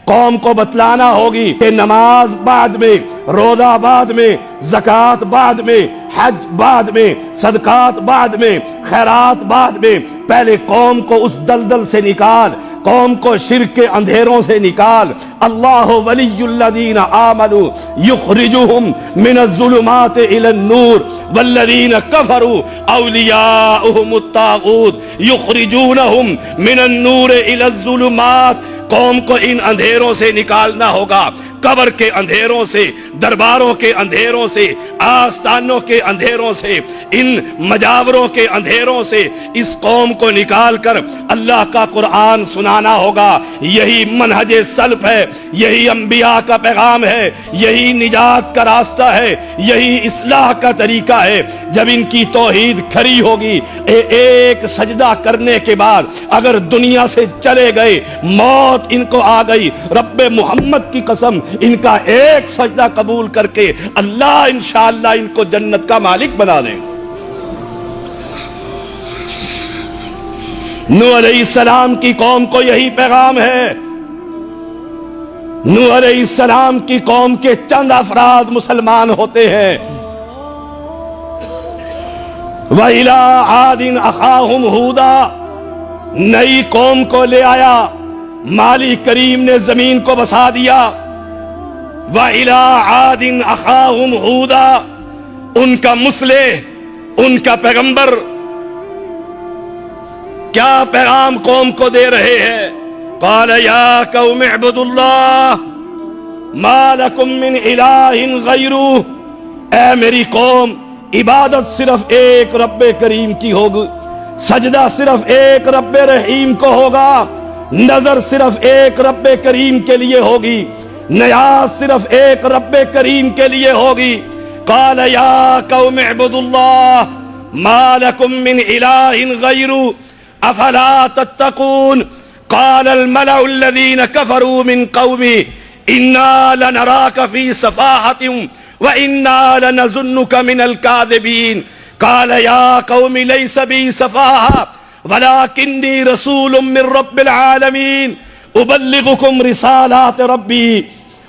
قوم کو بتلانا ہوگی کہ نماز بعد میں، روزہ بعد میں، زکوٰۃ بعد میں، حج بعد میں، صدقات بعد میں، خیرات بعد میں، پہلے قوم کو اس دلدل سے نکال، قوم کو شرک کے اندھیروں سے نکال۔ اللہ ولی الذین آمنوا یخرجہم من الظلمات الی النور والذین کفروا اولیاؤہم الطاغوت یخرجونہم من النور الی الظلمات۔ قوم کو ان اندھیروں سے نکالنا ہوگا، قبر کے اندھیروں سے، درباروں کے اندھیروں سے، آستانوں کے اندھیروں سے، ان مجاوروں کے اندھیروں سے اس قوم کو نکال کر اللہ کا قرآن سنانا ہوگا۔ یہی منہج سلف ہے، یہی انبیاء کا پیغام ہے، یہی نجات کا راستہ ہے، یہی اصلاح کا طریقہ ہے۔ جب ان کی توحید کھری ہوگی، ایک سجدہ کرنے کے بعد اگر دنیا سے چلے گئے، موت ان کو آ گئی، رب محمد کی قسم ان کا ایک سجدہ قبول کر کے اللہ انشاءاللہ ان کو جنت کا مالک بنا دے۔ نوح علیہ السلام کی قوم کو یہی پیغام ہے۔ نوح علیہ السلام کی قوم کے چند افراد مسلمان ہوتے ہیں۔ وَإِلَىٰ عَادٍ أَخَاهُمْ هُودًا، نئی قوم کو لے آیا، مالک کریم نے زمین کو بسا دیا۔ وَإِلَىٰ عَادٍ أَخَاهُمْ هُودًا، ان کا مصلح، ان کا پیغمبر کیا پیغام قوم کو دے رہے ہیں؟ قَالَ يَا قَوْمِ اعْبُدُوا اللَّهَ مَا لَكُم مِّنْ إِلَٰهٍ غَيْرُهُ، اے میری قوم، عبادت صرف ایک رب کریم کی ہوگی، سجدہ صرف ایک رب رحیم کو ہوگا، نظر صرف ایک رب کریم کے لیے ہوگی، نیاز صرف ایک رب کریم کے لیے ہوگی۔ قال یا قوم اعبدوا اللہ ما لکم من الہ غیرہ افلا تتقون۔ قال الملأ الذین کفروا من قومہ انا لنراک فی سفاہۃ وَإِنَّا لَنَظُنُّكَ مِنَ الْكَاذِبِينَ۔ قَالَ يَا قَوْمِ لَيْسَ بِي سَفَاهَةٌ وَلَكِنِّي رَسُولٌ مِّن رَّبِّ الْعَالَمِينَ أُبَلِّغُكُمْ رِسَالَاتِ رَبِّي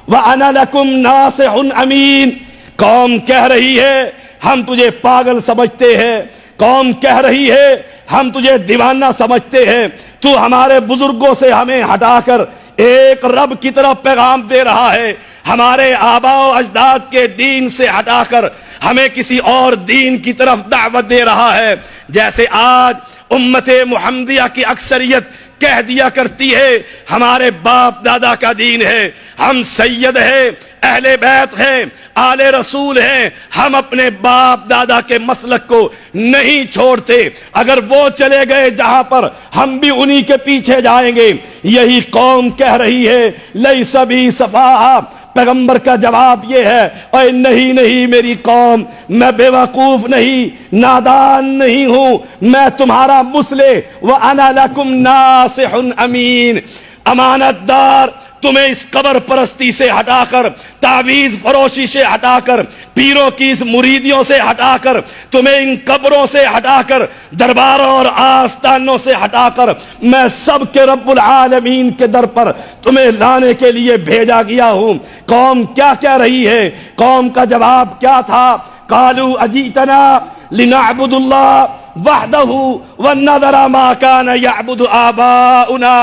وَأَنَا لَكُمْ نَاصِحٌ أَمِينٌ۔ قوم کہہ رہی ہے ہم تجھے پاگل سمجھتے ہیں، قوم کہہ رہی ہے ہم تجھے دیوانہ سمجھتے ہیں، تو ہمارے بزرگوں سے ہمیں ہٹا کر ایک رب کی طرف پیغام دے رہا ہے، ہمارے آباء و اجداد کے دین سے ہٹا کر ہمیں کسی اور دین کی طرف دعوت دے رہا ہے۔ جیسے آج امت محمدیہ کی اکثریت کہہ دیا کرتی ہے ہمارے باپ دادا کا دین ہے، ہم سید ہیں، اہل بیت ہیں، آل رسول ہیں، ہم اپنے باپ دادا کے مسلک کو نہیں چھوڑتے، اگر وہ چلے گئے جہاں پر ہم بھی انہی کے پیچھے جائیں گے۔ یہی قوم کہہ رہی ہے لیس بی سفاہہ۔ پیغمبر کا جواب یہ ہے اے نہیں میری قوم، میں بے وقوف نہیں، نادان نہیں ہوں، میں تمہارا مصلح وَأَنَا لَكُمْ نَاصِحٌ أَمِينٌ، امانت دار، تمہیں اس قبر پرستی سے ہٹا کر، تعویذ فروشی سے ہٹا کر، پیروں کی اس مریدیوں سے ہٹا کر، تمہیں ان قبروں سے ہٹا کر، درباروں اور آستانوں سے ہٹا کر، میں سب کے رب العالمین کے در پر تمہیں لانے کے لیے بھیجا گیا ہوں۔ قوم کیا کہہ رہی ہے؟ قوم کا جواب کیا تھا؟ قالوا اجیتنا لنعبد اللہ وحدہ ونذر ما کان یعبد آباؤنا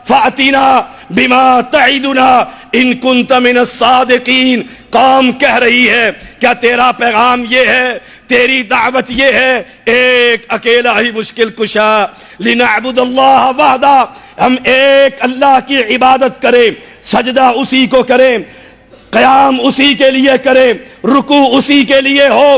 فأتنا بما تعدنا ان کنت من الصادقین۔ قوم کہہ رہی ہے کیا تیرا پیغام یہ ہے، تیری دعوت یہ ہے ایک اکیلا ہی مشکل کشا، لنعبد اللہ وحدہ، ہم ایک اللہ کی عبادت کریں، سجدہ اسی کو کریں، قیام اسی کے لیے کریں، رکوع اسی کے لیے ہو،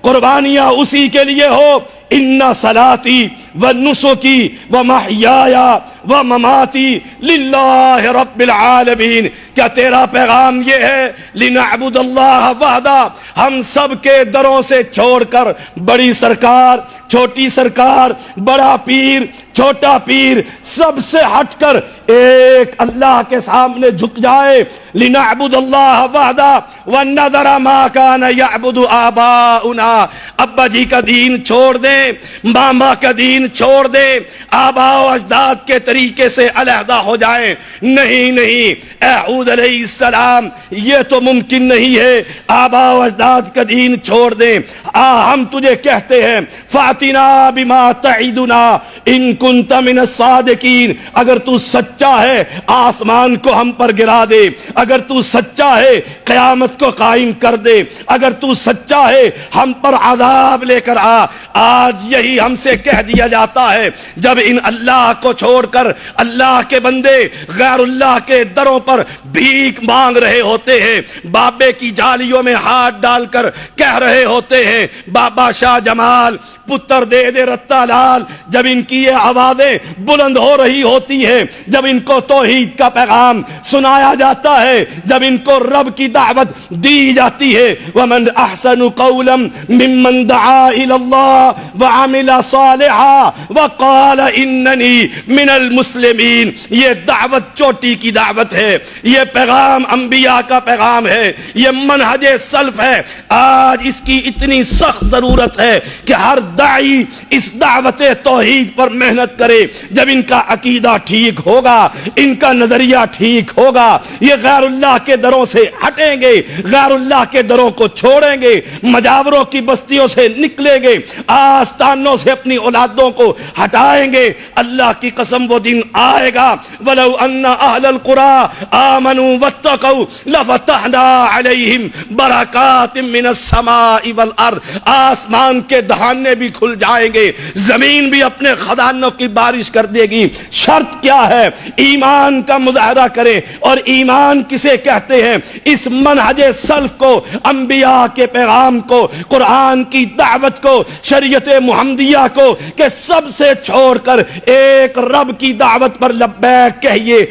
قربانیاں اسی کے لیے ہو۔ ان صلاتی و نسکی و محیایا و مماتی للہ رب العالمین۔ کیا تیرا پیغام یہ ہے لنعبد اللہ وحدہ، ہم سب کے دروں سے چھوڑ کر بڑی سرکار، چھوٹی سرکار، بڑا پیر، چھوٹا پیر، سب سے ہٹ کر ایک اللہ کے سامنے جھک جائے۔ لنعبد اللہ وحدہ ونذر ما کان یعبد آباؤنا، ابا جی کا دین چھوڑ دیں، دیں، ماما کا دین چھوڑ دیں، آبا و اجداد کے طریقے سے علیحدہ ہو جائیں؟ نہیں نہیں، اے ہود علیہ السلام، یہ تو ممکن نہیں ہے، آبا و اجداد کا دین چھوڑ دیں۔ ہم تجھے کہتے ہیں فاتنا بما تعدنا ان کنت من الصادقین، اگر تو سچا ہے آسمان کو ہم پر گرا دے، اگر تو سچا ہے قیامت کو قائم کر دے، اگر تو سچا ہے ہم پر عذاب لے کر آ۔ آج یہی ہم سے کہہ دیا جاتا ہے جب ان اللہ کو چھوڑ کر اللہ کے بندے غیر اللہ کے دروں پر بھیک مانگ رہے ہوتے ہیں، بابے کی جالیوں میں ہاتھ ڈال کر کہہ رہے ہوتے ہیں بابا شاہ جمال پتر دے دے رتا لال، جب ان کی یہ آوازیں بلند ہو رہی ہوتی ہے، جب ان کو توحید کا پیغام سنایا جاتا ہے، جب ان کو رب کی دعوت دی جاتی ہے، وَمَنْ أَحْسَنُ قَوْلًا مِّمَّنْ دَعَا إِلَى اللَّهِ وَعَمِلَ صَالِحًا وَقَالَ إِنَّنِي مِنَ الْمُسْلِمِينَ۔ یہ دعوت چوٹی کی دعوت ہے، یہ پیغام انبیاء کا پیغام ہے، یہ منہج سلف ہے۔ آج اس کی اتنی سخت ضرورت ہے کہ ہر داعی اس دعوت توحید پر محنت کرے۔ جب ان کا عقیدہ ٹھیک ہوگا، ان کا نظریہ ٹھیک ہوگا، یہ غیر اللہ کے دروں سے ہٹیں گے، غیر اللہ کے دروں کو چھوڑیں گے، مجاوروں کی بستیوں سے نکلیں گے، آستانوں سے اپنی اولادوں کو ہٹائیں گے۔ اللہ کی قسم وہ دن آئے گا وَلَوْ أَنَّ أَهْلَ الْقُرَىٰ آمَنُوا وَاتَّقَوْا لَفَتَحْنَا عَلَيْهِمْ بَرَكَاتٍ مِّنَ السَّمَاءِ وَالْأَرْضِ۔ آسمان کے دہانے بھی کھل جائیں گے، زمین بھی اپنے خزانوں کی بارش کر دے گی۔ شرط کیا ہے؟ ایمان کا مظاہرہ کریں۔ اور ایمان کسے کہتے ہیں؟ اس منہج سلف کو، انبیاء کے پیغام کو، قرآن کی دعوت کو، شریعت محمدیہ کو، کہ سب سے چھوڑ کر ایک رب کی دعوت پر لبیک کہیے۔